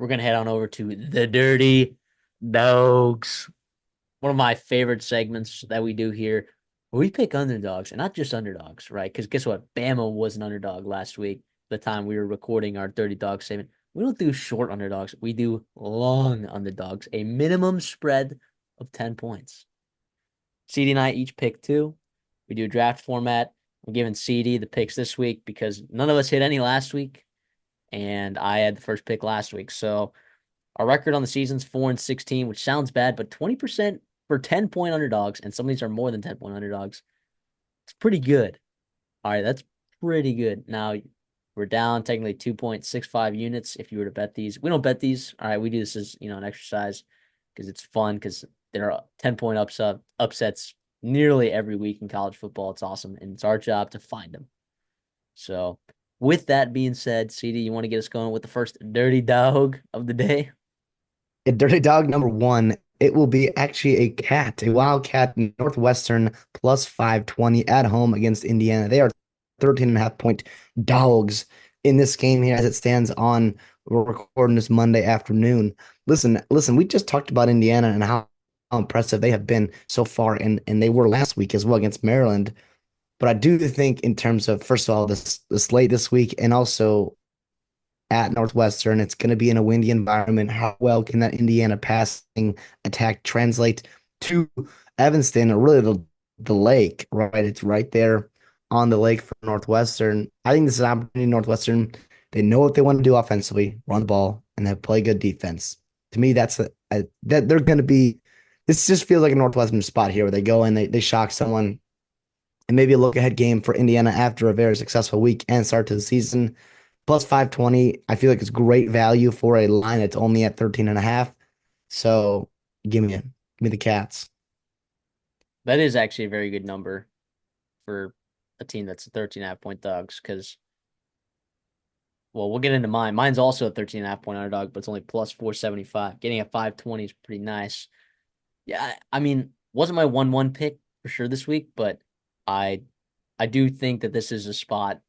we're gonna head on over to the Dirty Dogs. One of my favorite segments that we do here. We pick underdogs, and not just underdogs, right? Because guess what? Bama was an underdog last week, the time we were recording our Dirty Dog segment. We don't do short underdogs. We do long underdogs, a minimum spread of 10 points. CD and I each pick two. We do a draft format. I'm giving CD the picks this week because none of us hit any last week, and I had the first pick last week. So our record on the season's 4-16, which sounds bad, but 20% for 10-point underdogs, and some of these are more than 10-point underdogs. It's pretty good. All right, that's pretty good. Now we're down technically 2.65 units if you were to bet these. We don't bet these. All right, we do this as an exercise because it's fun because there are 10-point upsets nearly every week in college football. It's awesome, and it's our job to find them. So, with that being said, CD, you want to get us going with the first dirty dog of the day? Dirty Dog number one, it will be actually a Wildcat Northwestern plus 520 at home against Indiana. They are 13 and a half point dogs in this game here as it stands on, we're recording this Monday afternoon. Listen, we just talked about Indiana and how impressive they have been so far, and they were last week as well against Maryland. But I do think in terms of, first of all, the slate this week and also at Northwestern. It's going to be in a windy environment. How well can that Indiana passing attack translate to Evanston, or really the lake, right? It's right there on the lake for Northwestern. I think this is an opportunity. Northwestern, they know what they want to do offensively, run the ball, and they play good defense. To me, that they're going to be. This just feels like a Northwestern spot here where they go and they shock someone, and maybe a look ahead game for Indiana after a very successful week and start to the season. Plus 520, I feel like it's great value for a line that's only at 13 and a half. So give me it. Give me the Cats. That is actually a very good number for a team that's a 13.5-point dogs because, well, we'll get into mine. Mine's also a 13.5-point underdog, but it's only plus 475. Getting a 520 is pretty nice. Yeah, I mean, wasn't my 1-1 pick for sure this week, but I I do think that this is a spot.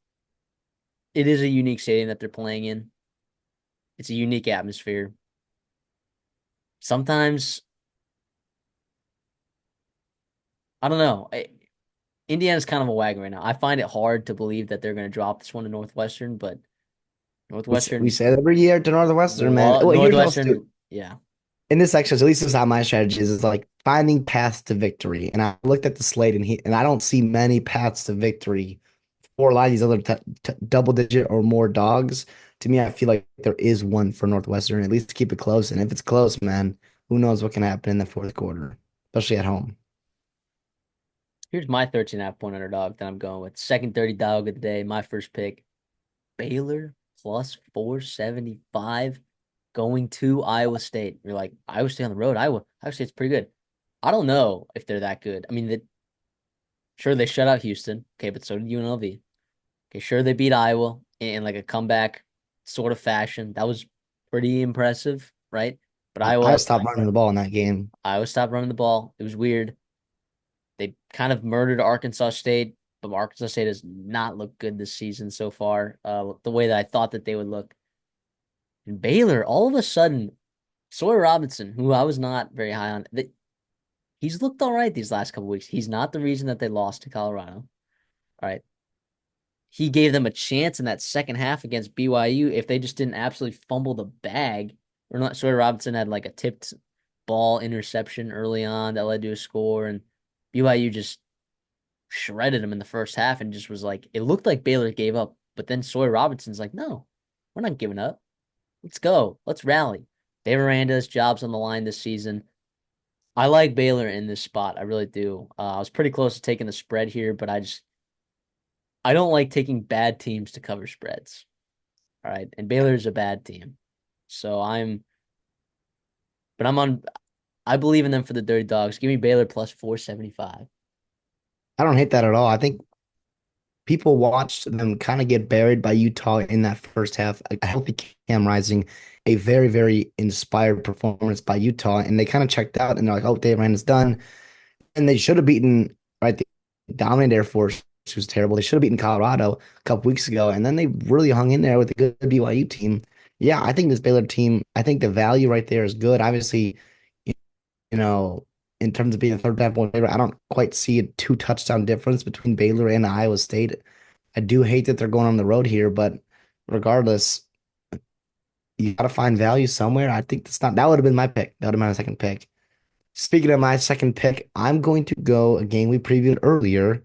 It is a unique stadium that they're playing in. It's a unique atmosphere. Sometimes, I don't know. Indiana's kind of a wagon right now. I find it hard to believe that they're going to drop this one to Northwestern, but We Northwestern, say it every year to Northwestern, man. Well, here's what else too. Northwestern, yeah. In this exercise, at least this is how my strategy is like finding paths to victory. And I looked at the slate and I don't see many paths to victory for a lot of these other double digit or more dogs. To me, I feel like there is one for Northwestern, at least to keep it close. And if it's close, man, who knows what can happen in the fourth quarter, especially at home. Here's my 13.5-point underdog that I'm going with. Second dirty dog of the day. My first pick, Baylor plus 475 going to Iowa State. You're like, Iowa State on the road. Iowa State's pretty good. I don't know if they're that good. I mean, sure, they shut out Houston. Okay, but so did UNLV. Okay, sure, they beat Iowa in like a comeback sort of fashion. That was pretty impressive, right? But I stopped running the ball in that game. Iowa stopped running the ball. It was weird. They kind of murdered Arkansas State, but Arkansas State has not looked good this season so far. The way that I thought that they would look. And Baylor, all of a sudden, Sawyer Robinson, who I was not very high on, he's looked all right these last couple weeks. He's not the reason that they lost to Colorado. All right. He gave them a chance in that second half against BYU if they just didn't absolutely fumble the bag. Or not. Sawyer Robinson had like a tipped ball interception early on that led to a score, and BYU just shredded him in the first half and just was like, it looked like Baylor gave up. But then Sawyer Robinson's like, no, we're not giving up. Let's go. Let's rally. Dave Aranda's job's on the line this season. I like Baylor in this spot. I really do. I was pretty close to taking the spread here, but I don't like taking bad teams to cover spreads. All right. And Baylor's a bad team. So but I believe in them for the Dirty Dogs. Give me Baylor plus 475. I don't hate that at all. I think people watched them kind of get buried by Utah in that first half. A healthy Cam Rising, a very, very inspired performance by Utah, and they kind of checked out and they're like, "Oh, Dave Aranda's done." And they should have beaten, right, the dominant Air Force, who was terrible. They should have beaten Colorado a couple weeks ago, and then they really hung in there with a good BYU team. Yeah, I think this Baylor team, I think the value right there is good. Obviously, you you know, in terms of being a third half point favorite, I don't quite see a two touchdown difference between Baylor and Iowa State. I do hate that they're going on the road here, but regardless, you got to find value somewhere. I think that's not, that would have been my pick. That would have been my second pick. Speaking of my second pick, I'm going to go a game we previewed earlier,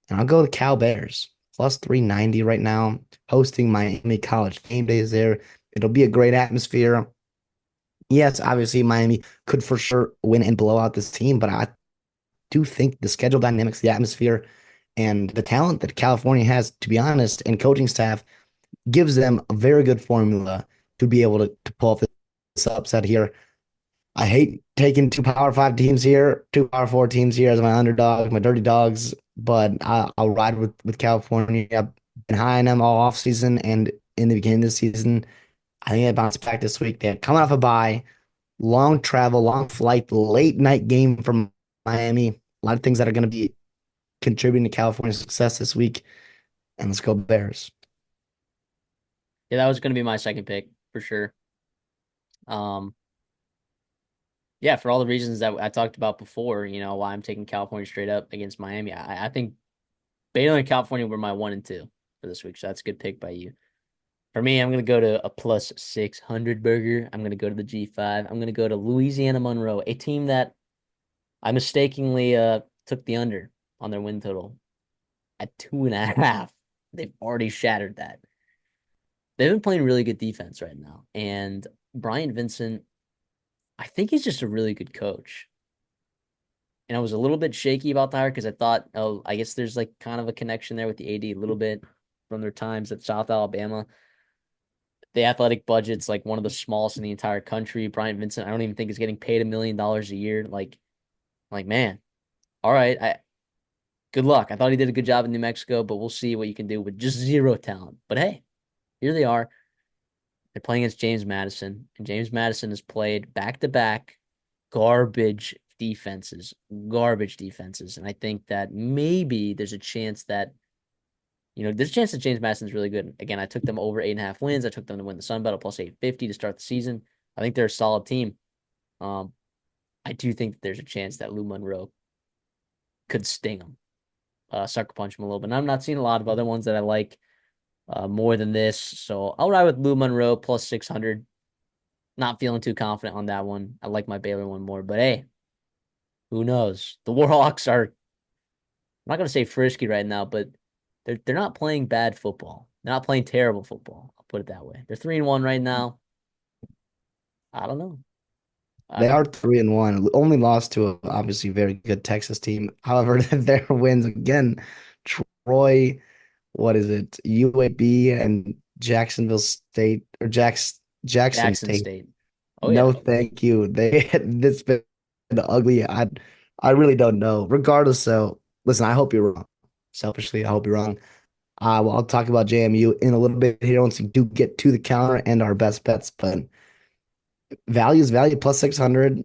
and I'll go the Cal Bears. Plus 390 right now, hosting Miami College game days there. It'll be a great atmosphere. Yes, obviously Miami could for sure win and blow out this team, but I do think the schedule dynamics, the atmosphere, and the talent that California has, to be honest, and coaching staff gives them a very good formula to be able to pull off this upset here. I hate taking two Power Five teams here, two Power Four teams here as my underdogs, my dirty dogs, but I'll ride with California. I've been high on them all off season and in the beginning of the season. I think they bounce back this week. They're coming off a bye, long travel, long flight, late night game from Miami. A lot of things that are going to be contributing to California's success this week. And let's go Bears. Yeah, that was going to be my second pick for sure. Um, yeah, for all the reasons that I talked about before, why I'm taking California straight up against Miami. I think Baylor and California were my 1 and 2 for this week, so that's a good pick by you. For me, I'm going to go to a plus 600 burger. I'm going to go to the G5. I'm going to go to Louisiana Monroe, a team that I mistakenly took the under on their win total at 2.5. They've already shattered that. They've been playing really good defense right now. And Brian Vincent, I think he's just a really good coach. And I was a little bit shaky about the hire because I thought, oh, I guess there's like kind of a connection there with the AD a little bit from their times at South Alabama. The athletic budget's like one of the smallest in the entire country. Brian Vincent, I don't even think is getting paid $1 million a year. Like man, all right. Good luck. I thought he did a good job in New Mexico, but we'll see what you can do with just zero talent. But hey, here they are. They're playing against James Madison, and James Madison has played back to back garbage garbage defenses. And I think that maybe there's a chance that James Madison's really good. Again, I took them over 8.5 wins. I took them to win the Sun Belt at plus 850 to start the season. I think they're a solid team. Um, I do think that there's a chance that Lou Monroe could sting them, sucker punch them a little bit. And I'm not seeing a lot of other ones that I like more than this. So I'll ride with Lou Monroe plus 600. Not feeling too confident on that one. I like my Baylor one more, but hey, who knows? The Warhawks are, I'm not going to say frisky right now, but they're not playing bad football. They're not playing terrible football. I'll put it that way. They're 3-1 right now. I don't know. I They don't are know. 3-1, only lost to a obviously very good Texas team. However, their wins again, Troy, what is it? UAB and Jacksonville State or Jackson Jackson State. State. Oh No, yeah. thank you. This been ugly. I really don't know. Regardless, so listen, I hope you're wrong. Selfishly, I hope you're wrong. Well, I'll talk about JMU in a little bit here once we do get to the counter and our best bets, but value is value plus 600.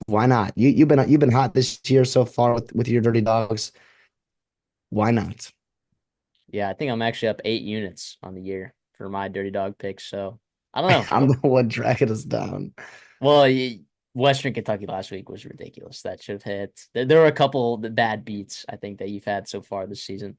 Why not? You've been hot this year so far with your dirty dogs. Why not? Yeah, I think I'm actually up 8 units on the year for my dirty dog picks. So I don't know. I'm the one dragging us down. Well, Western Kentucky last week was ridiculous. That should have hit. There were a couple of bad beats I think that you've had so far this season.